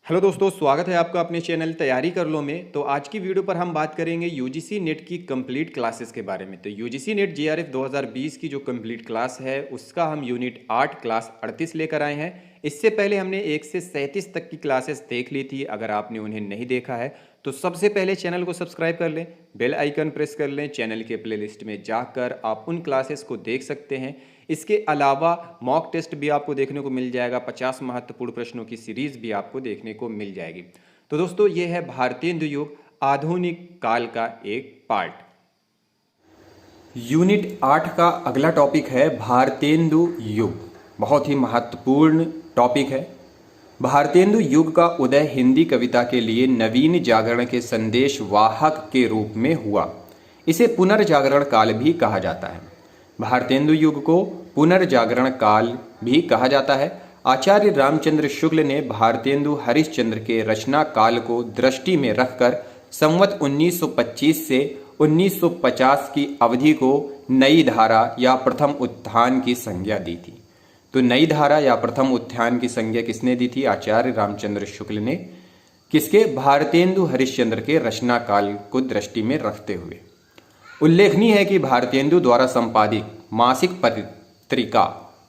Hello दोस्तों, स्वागत है आपका अपने चैनल तैयारी कर लो में। तो आज की वीडियो पर हम बात करेंगे यूजीसी नेट की कंप्लीट क्लासेस के बारे में। तो यूजीसी नेट जेआरएफ 2020 की जो कंप्लीट क्लास है उसका हम यूनिट 8 क्लास 38 लेकर आए हैं। इससे पहले हमने 1 से 37 तक की क्लासेस देख ली थी। अगर आपने उन्हें नहीं देखा है तो सबसे पहले चैनल को सब्सक्राइब कर लें, बेल आइकन प्रेस कर लें। चैनल के प्लेलिस्ट में जाकर आप उन क्लासेस को देख सकते हैं। इसके अलावा मॉक टेस्ट भी आपको देखने को मिल जाएगा, 50 महत्वपूर्ण प्रश्नों की सीरीज भी आपको देखने को मिल जाएगी। तो दोस्तों, ये है भारतेंदु युग आधुनिक काल का एक पार्ट। यूनिट 8 का अगला टॉपिक है भारतेंदु युग। बहुत ही महत्वपूर्ण टॉपिक है। भारतेंदु युग का उदय हिंदी कविता के लिए नवीन जागरण के संदेश वाहक के रूप में हुआ। इसे पुनर्जागरण काल भी कहा जाता है। भारतेंदु युग को पुनर्जागरण काल भी कहा जाता है। आचार्य रामचंद्र शुक्ल ने भारतेंदु हरिश्चंद्र के रचना काल को दृष्टि में रखकर संवत 1925 से 1950 की अवधि को नई धारा या प्रथम उत्थान की संज्ञा दी थी। तो नई धारा या प्रथम उत्थान की संज्ञा किसने दी थी? आचार्य रामचंद्र शुक्ल ने। किसके? भारतेंदु हरिश्चंद्र के रचना काल को दृष्टि में रखते हुए। उल्लेखनीय है कि भारतेंदु द्वारा संपादित मासिक पत्रिका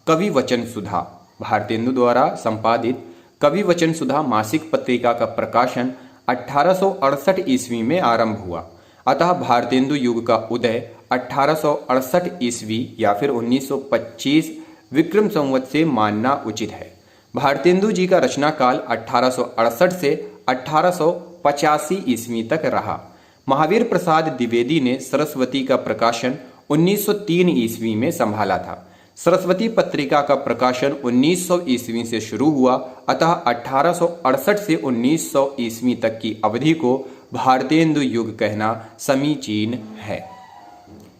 कवि वचन सुधा, भारतेंदु द्वारा संपादित कवि वचन सुधा मासिक पत्रिका का प्रकाशन 1868 ईस्वी में आरंभ हुआ। अतः भारतेंदु युग का उदय 1868 ईस्वी या फिर 1925 विक्रम संवत से मानना उचित है। भारतेंदु जी का रचना काल 1868 से 1885 ईस्वी तक रहा। महावीर प्रसाद द्विवेदी ने सरस्वती का प्रकाशन 1903 ईस्वी में संभाला था। सरस्वती पत्रिका का प्रकाशन 1900 ईस्वी से शुरू हुआ। अतः 1868 से 1900 ईस्वी तक की अवधि को भारतेंदु युग कहना समीचीन है।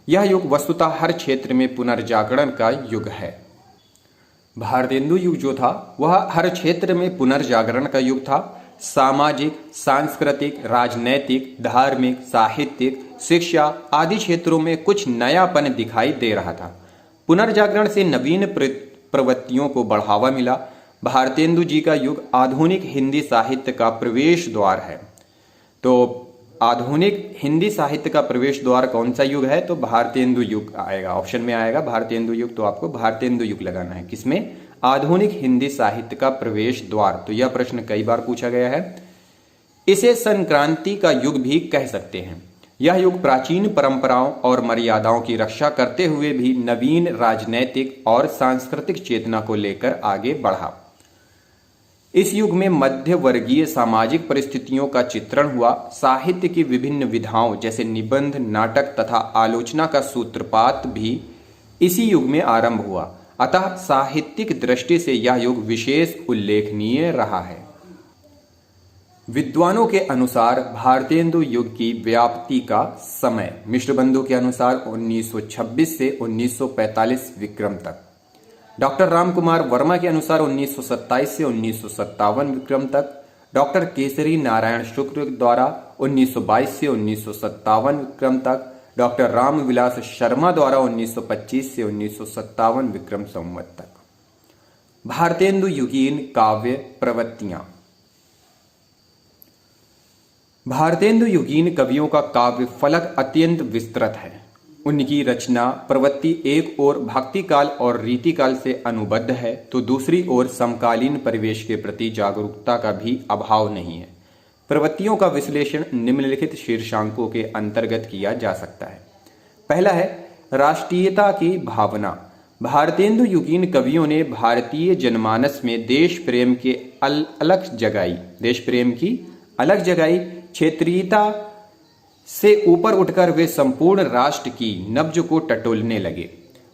यह युग वस्तुतः हर क्षेत्र में पुनर्जागरण का युग है। भारतेंदु युग जो था वह हर क्षेत्र में पुनर्जागरण का युग था। सामाजिक, सांस्कृतिक, राजनैतिक, धार्मिक, साहित्यिक, शिक्षा आदि क्षेत्रों में कुछ नयापन दिखाई दे रहा था। पुनर्जागरण से नवीन प्रवृत्तियों को बढ़ावा मिला। भारतेंदु जी का युग आधुनिक हिंदी साहित्य का प्रवेश द्वार है। तो आधुनिक हिंदी साहित्य का प्रवेश द्वार कौन सा युग है? तो भारतेंदु युग आएगा, ऑप्शन में आएगा भारतेंदु युग। तो आपको भारतेंदु युग लगाना है। किसमें? आधुनिक हिंदी साहित्य का प्रवेश द्वार। तो यह प्रश्न कई बार पूछा गया है। इसे संक्रांति का युग भी कह सकते हैं। यह युग प्राचीन परंपराओं और मर्यादाओं की रक्षा करते हुए भी नवीन राजनैतिक और सांस्कृतिक चेतना को लेकर आगे बढ़ा। इस युग में मध्य वर्गीय सामाजिक परिस्थितियों का चित्रण हुआ। साहित्य की विभिन्न विधाओं जैसे निबंध, नाटक तथा आलोचना का सूत्रपात भी इसी युग में आरंभ हुआ। अतः साहित्यिक दृष्टि से यह युग विशेष उल्लेखनीय रहा है। विद्वानों के अनुसार भारतेंदु युग की व्याप्ति का समय मिश्रबंधु के अनुसार 1926 से 1945 विक्रम तक, डॉक्टर रामकुमार वर्मा के अनुसार 1927 से 1957 विक्रम तक, डॉक्टर केसरी नारायण शुक्ल द्वारा 1922 से 1957 विक्रम तक, डॉक्टर रामविलास शर्मा द्वारा 1925 से 1957 विक्रम संवत तक। भारतेंदु युगीन काव्य प्रवृत्तियां। भारतेंदु युगीन कवियों का काव्य फलक अत्यंत विस्तृत है। उनकी रचना प्रवृत्ति एक ओर भक्ति काल और रीति काल से अनुबद्ध है तो दूसरी ओर समकालीन परिवेश के प्रति जागरूकता का भी अभाव नहीं है। प्रवृत्तियों का विश्लेषण निम्नलिखित शीर्षांकों के अंतर्गत किया जा सकता है। पहला है राष्ट्रीयता की भावना। भारतेंदु युगीन कवियों ने भारतीय जनमानस में देश प्रेम की अलख जगाई। क्षेत्रीयता से ऊपर उठकर वे संपूर्ण राष्ट्र की नब्ज को टटोलने लगे।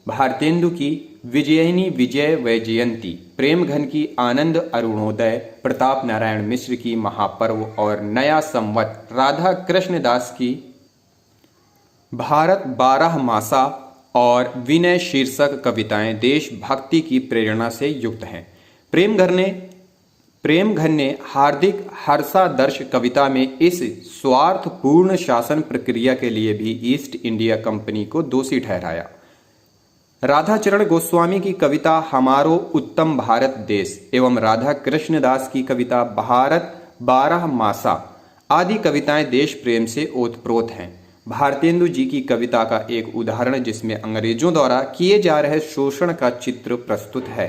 भारतेंदु की विजयिनी विजय वैजयंती, प्रेम घन की आनंद अरुणोदय, प्रताप नारायण मिश्र की महापर्व और नया संवत, राधा कृष्णदास की भारत 12 मासा और विनय शीर्षक कविताएं देशभक्ति की प्रेरणा से युक्त हैं। प्रेमघन ने हार्दिक हर्षादर्श कविता में इस स्वार्थपूर्ण शासन प्रक्रिया के लिए भी ईस्ट इंडिया कंपनी को दोषी ठहराया। राधाचरण गोस्वामी की कविता हमारो उत्तम भारत देश एवं राधा कृष्णदास की कविता भारत 12 मासा आदि कविताएं देश प्रेम से ओतप्रोत हैं। भारतेंदु जी की कविता का एक उदाहरण जिसमें अंग्रेजों द्वारा किए जा रहे शोषण का चित्र प्रस्तुत है।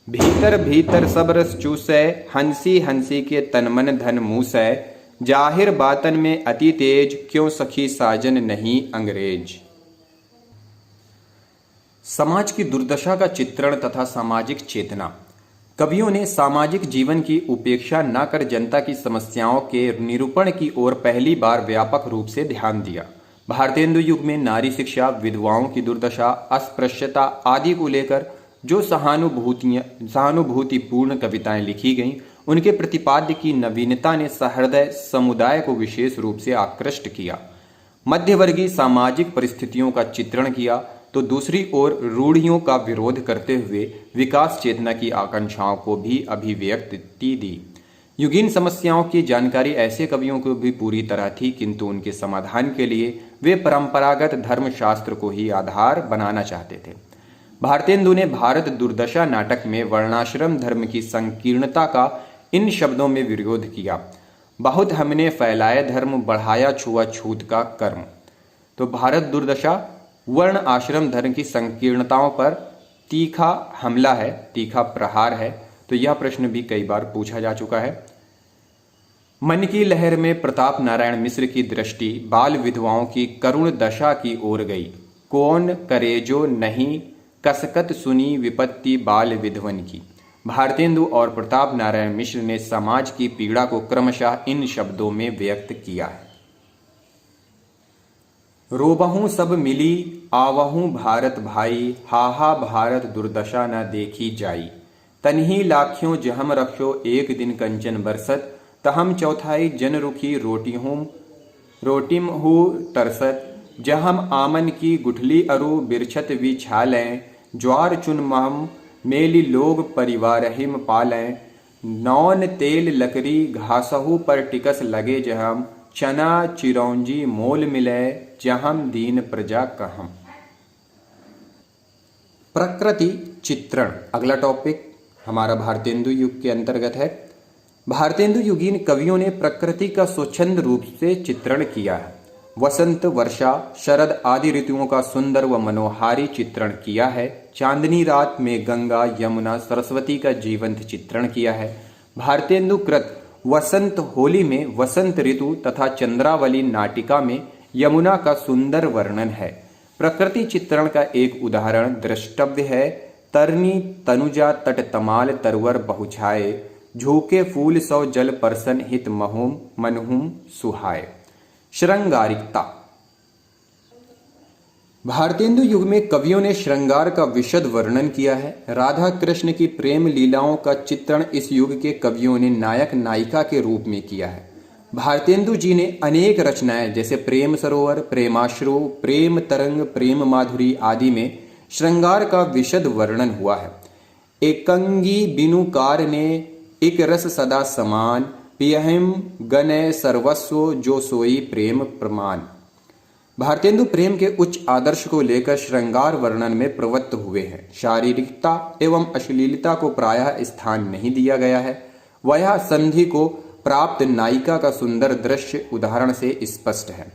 भीतर भीतर सब रस चूसै, हंसी हंसी के तन मन धन मूसै, जाहिर बातन में अति तेज, क्यों सखी साजन नहीं अंग्रेज। समाज की दुर्दशा का चित्रण तथा सामाजिक चेतना। कवियों ने सामाजिक जीवन की उपेक्षा न कर जनता की समस्याओं के निरूपण की ओर पहली बार व्यापक रूप से ध्यान दिया। भारतेंदु युग में नारी शिक्षा, विधवाओं की दुर्दशा, अस्पृश्यता आदि को लेकर जो सहानुभूतिपूर्ण कविताएं लिखी गईं, उनके प्रतिपाद्य की नवीनता ने सहृदय समुदाय को विशेष रूप से आकृष्ट किया। मध्यवर्गीय सामाजिक परिस्थितियों का चित्रण किया तो दूसरी ओर रूढ़ियों का विरोध करते हुए विकास चेतना की आकांक्षाओं को भी अभिव्यक्ति दी। युगीन समस्याओं की जानकारी ऐसे कवियों को भी पूरी तरह थी, किंतु उनके समाधान के लिए वे परंपरागत धर्मशास्त्र को ही आधार बनाना चाहते थे। भारतेंदु ने भारत दुर्दशा नाटक में वर्णाश्रम धर्म की संकीर्णता का इन शब्दों में विरोध किया। बहुत हमने फैलाया धर्म, बढ़ाया छुआछूत का कर्म। तो भारत दुर्दशा वर्ण आश्रम धर्म की संकीर्णताओं पर तीखा हमला है, तीखा प्रहार है। तो यह प्रश्न भी कई बार पूछा जा चुका है। मन की लहर में प्रताप नारायण मिश्र की दृष्टि बाल विधवाओं की करुण दशा की ओर गई। कौन करे जो नहीं कसकत सुनी विपत्ति बाल विधवन की। भारतेंदु और प्रताप नारायण मिश्र ने समाज की पीड़ा को क्रमशः इन शब्दों में व्यक्त किया है। रोबहूं सब मिली आवहूं भारत भाई, हाहा भारत दुर्दशा न देखी जाई। तन्ही लाखियों जहम रखो एक दिन कंचन बरसत, तहम चौथाई जन रुखी रोटिम हूँ तरसत। जहम आमन की गुठली अरु बिरछत भी छालें, ज्वार चुन महम मेली लोग परिवार हिम पालें। नौन तेल लकड़ी घासहू पर टिकस लगे जहम, चना चिरौंजी मोल मिले जहम दीन प्रजा कहम। प्रकृति चित्रण अगला टॉपिक हमारा भारतेंदु युग के अंतर्गत है। भारतेंदु युगीन कवियों ने प्रकृति का स्वच्छंद रूप से चित्रण किया है। वसंत, वर्षा, शरद आदि ऋतुओं का सुंदर व मनोहारी चित्रण किया है। चांदनी रात में गंगा, यमुना, सरस्वती का जीवंत चित्रण किया है। भारतेंदु कृत वसंत होली में वसंत ऋतु तथा चंद्रावली नाटिका में यमुना का सुंदर वर्णन है। प्रकृति चित्रण का एक उदाहरण द्रष्टव्य है। तरनी तनुजा तट तमाल तरवर बहुछाए, झोंके फूल सौ जल परसन हित महुम मनहुम सुहाए। श्रृंगारिकता। भारतेंदु युग में कवियों ने श्रृंगार का विशद वर्णन किया है। राधा कृष्ण की प्रेम लीलाओं का चित्रण इस युग के कवियों ने नायक नायिका के रूप में किया है। भारतेंदु जी ने अनेक रचनाएं जैसे प्रेम सरोवर, प्रेमाश्रु, प्रेम तरंग, प्रेम माधुरी आदि में श्रृंगार का विशद वर्णन हुआ है। एकंगी बिनुकार ने एक रस सदा समान, पियहिम गनय सर्वस्व जो सोई प्रेम प्रमाण। भारतेंदु प्रेम के उच्च आदर्श को लेकर श्रृंगार वर्णन में प्रवृत्त हुए हैं। शारीरिकता एवं अश्लीलता को प्रायः स्थान नहीं दिया गया है। वह संधि को प्राप्त नायिका का सुंदर दृश्य उदाहरण से स्पष्ट है।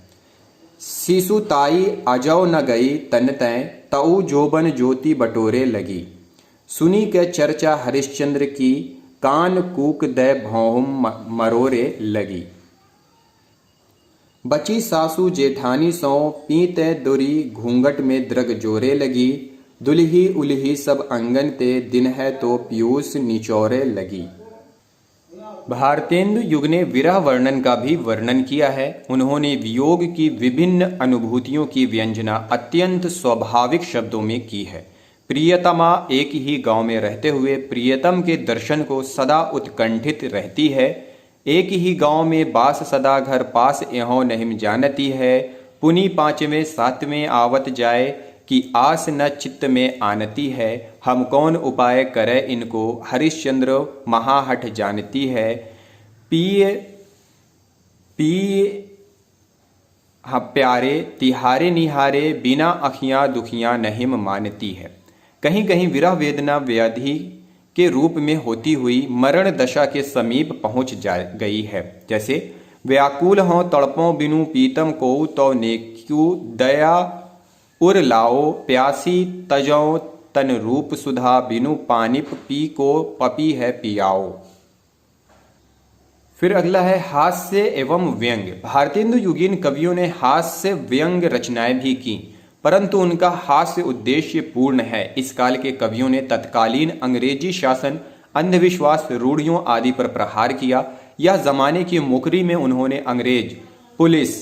शिशु ताई अजौ न गई तन तय, तऊ जोबन ज्योति बटोरे लगी। सुनी के चर्चा हरिश्चंद्र की, कान कूक दय भौम मरोरे लगी। बची सासू जेठानी सौ, पीते दुरी घूंघट में द्रग जोरे लगी। दुल्ही उल्ही सब अंगन ते, दिन है तो पीयूष निचोरे लगी। भारतेंदु युग ने विरह वर्णन का भी वर्णन किया है। उन्होंने वियोग की विभिन्न अनुभूतियों की व्यंजना अत्यंत स्वाभाविक शब्दों में की है। प्रियतमा एक ही गांव में रहते हुए प्रियतम के दर्शन को सदा उत्कंठित रहती है। एक ही गांव में बास सदा घर पास एहों नहीं जानती है। पुनि पांचवें सातवें आवत जाए, कि आस न चित्त में आनती है। हम कौन उपाय करे इनको, हरिश्चंद्र महाहठ जानती है। पिय हाँ प्यारे तिहारे निहारे बिना अखियाँ दुखियाँ नहीं मानती है। कहीं कहीं विरह वेदना व्याधि के रूप में होती हुई मरण दशा के समीप पहुंच जा गई है। जैसे व्याकुल हों तड़पों बिनु पीतम को तो नेक्यू दया उर लाओ प्यासी तजौ तन रूप सुधा बिनु पानिप पी को पपी है पियाओ। फिर अगला है हास्य एवं व्यंग्य। भारतेंदु युगीन कवियों ने हास्य व्यंग रचनाएं भी की, परंतु उनका हास्य उद्देश्य पूर्ण है। इस काल के कवियों ने तत्कालीन अंग्रेजी शासन, अंधविश्वास, रूढ़ियों आदि पर प्रहार किया। यह जमाने की मुकरी में उन्होंने अंग्रेज पुलिस,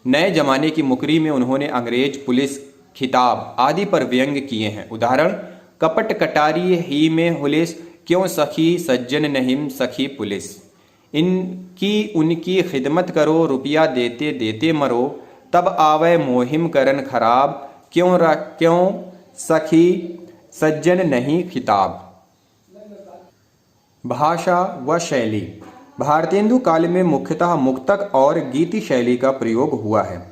नए जमाने की मुकरी में उन्होंने अंग्रेज पुलिस, खिताब आदि पर व्यंग किए हैं। उदाहरण, कपट कटारी ही में हुलिस, क्यों सखी सज्जन नहीं सखी पुलिस। इनकी उनकी खिदमत करो, रुपया देते देते मरो, तब आवे मोहिम करन खराब, क्यों सखी सज्जन नहीं खिताब। भाषा व शैली। भारतेंदु काल में मुख्यतः मुक्तक और गीति शैली का प्रयोग हुआ है।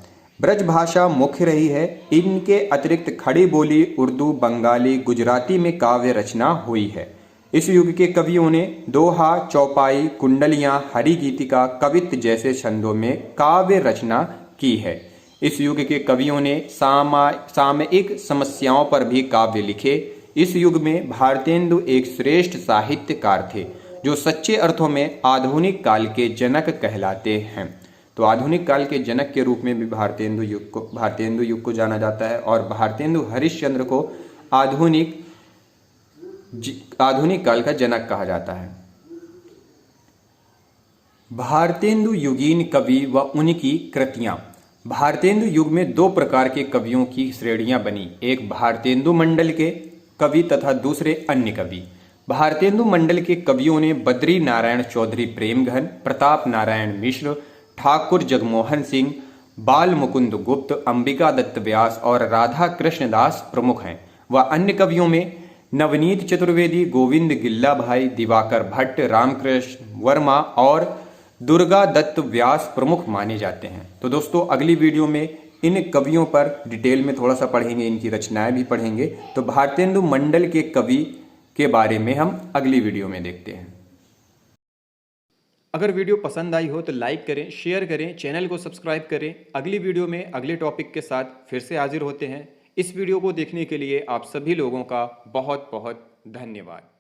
ब्रज भाषा मुख्य रही है। इनके अतिरिक्त खड़ी बोली, उर्दू, बंगाली, गुजराती में काव्य रचना हुई है। इस युग के कवियों ने दोहा, चौपाई, कुंडलियां, हरिगीतिका, कवित्त जैसे छंदों में काव्य रचना की है। इस युग के कवियों ने सामयिक समस्याओं पर भी काव्य लिखे। इस युग में भारतेंदु एक श्रेष्ठ साहित्यकार थे, जो सच्चे अर्थों में आधुनिक काल के जनक कहलाते हैं। तो आधुनिक काल के जनक के रूप में भी भारतेंदु युग को जाना जाता है, और भारतेंदु हरिश्चंद्र को आधुनिक काल का जनक कहा जाता है। भारतेंदु युगीन कवि व उनकी कृतियां। भारतेंदु युग में दो प्रकार के कवियों की श्रेणियां बनी, एक भारतेंदु मंडल के कवि तथा दूसरे अन्य कवि। भारतेंदु मंडल के कवियों ने बद्री नारायण चौधरी प्रेमघन, प्रताप नारायण मिश्र, ठाकुर जगमोहन सिंह, बाल मुकुंद गुप्त, अंबिका दत्त व्यास और राधा कृष्णदास प्रमुख हैं। व अन्य कवियों में नवनीत चतुर्वेदी, गोविंद गिल्ला भाई, दिवाकर भट्ट, रामकृष्ण वर्मा और दुर्गा दत्त व्यास प्रमुख माने जाते हैं। तो दोस्तों, अगली वीडियो में इन कवियों पर डिटेल में थोड़ा सा पढ़ेंगे, इनकी रचनाएं भी पढ़ेंगे। तो भारतेंदु मंडल के कवि के बारे में हम अगली वीडियो में देखते हैं। अगर वीडियो पसंद आई हो तो लाइक करें, शेयर करें, चैनल को सब्सक्राइब करें। अगली वीडियो में अगले टॉपिक के साथ फिर से हाजिर होते हैं। इस वीडियो को देखने के लिए आप सभी लोगों का बहुत बहुत धन्यवाद।